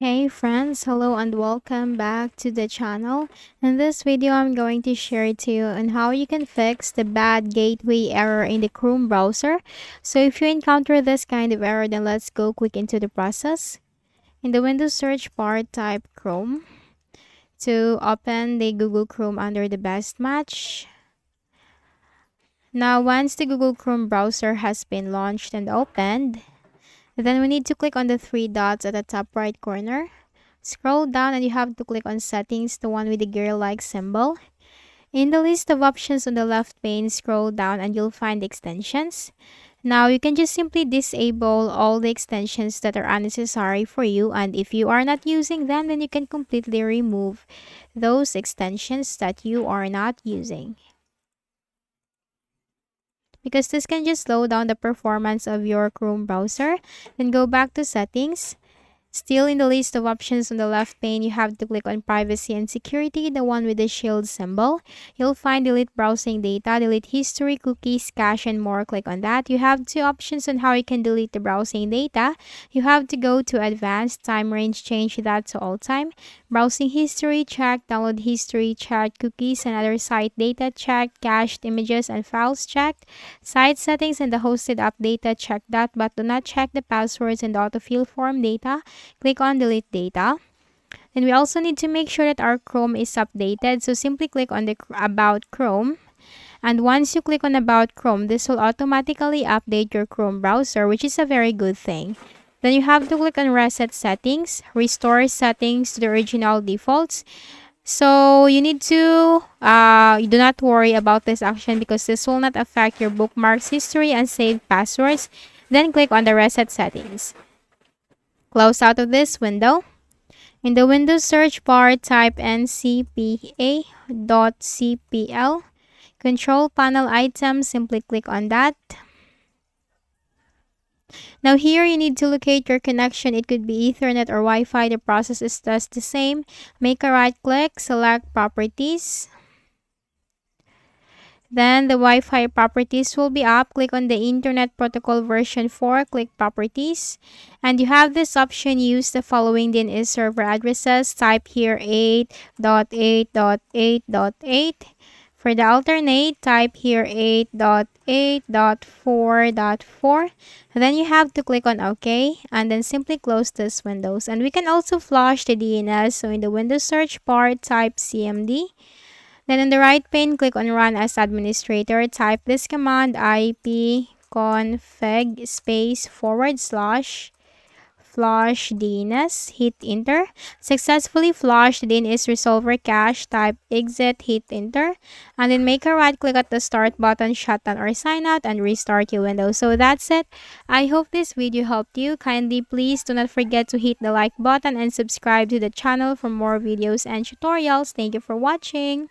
Hey friends, hello and welcome back to the channel. In this video, I'm going to share to you on how you can fix the bad gateway error in the Chrome browser. So if you encounter this kind of error, then let's go quick into the process. In the Windows search bar, type Chrome to open the Google Chrome under the best match. Now, once the Google Chrome browser has been launched and opened, then we need to click on the three dots at the top right corner. Scroll down and you have to click on settings, the one with the gear-like symbol. In the list of options on the left pane, scroll down and you'll find extensions. Now you can just simply disable all the extensions that are unnecessary for you, and if you are not using them, then you can completely remove those extensions that you are not using. Because this can just slow down the performance of your Chrome browser. Then go back to settings. Still in the list of options on the left pane, you have to click on Privacy and Security, the one with the shield symbol. You'll find Delete Browsing Data, Delete History, Cookies, Cache, and more. Click on that. You have two options on how you can delete the browsing data. You have to go to Advanced, Time Range, change that to All Time. Browsing History, check. Download History, check. Cookies and other site data, check. Cached images and files, checked. Site settings and the hosted app data, check that, but do not check the passwords and the autofill form data. Click on Delete Data. Then we also need to make sure that our Chrome is updated. So simply click on the About Chrome. And once you click on About Chrome, this will automatically update your Chrome browser, which is a very good thing. Then you have to click on Reset Settings, Restore Settings to the original defaults. So you need to you do not worry about this action because this will not affect your bookmarks history and saved passwords. Then click on the Reset Settings. Close out of this window. In the Windows search bar, type ncpa.cpl. Control panel item, simply click on that. Now here you need to locate your connection. It could be Ethernet or Wi-Fi. The process is just the same. Make a right click, select Properties. Then the Wi-Fi properties will be up. Click on the Internet Protocol version 4. Click Properties. And you have this option, use the following DNS server addresses. Type here 8.8.8.8. For the alternate, type here 8.8.4.4. Then you have to click on OK. And then simply close this windows. And we can also flush the DNS. So in the Windows search bar, type CMD. Then on the right pane, click on Run as Administrator. Type this command, ipconfig // flush DNS. Hit Enter. Successfully flushed DNS resolver cache. Type exit, hit Enter. And then make a right click at the Start button, shutdown or sign out, and restart your Windows. So that's it. I hope this video helped you. Kindly please do not forget to hit the like button and subscribe to the channel for more videos and tutorials. Thank you for watching.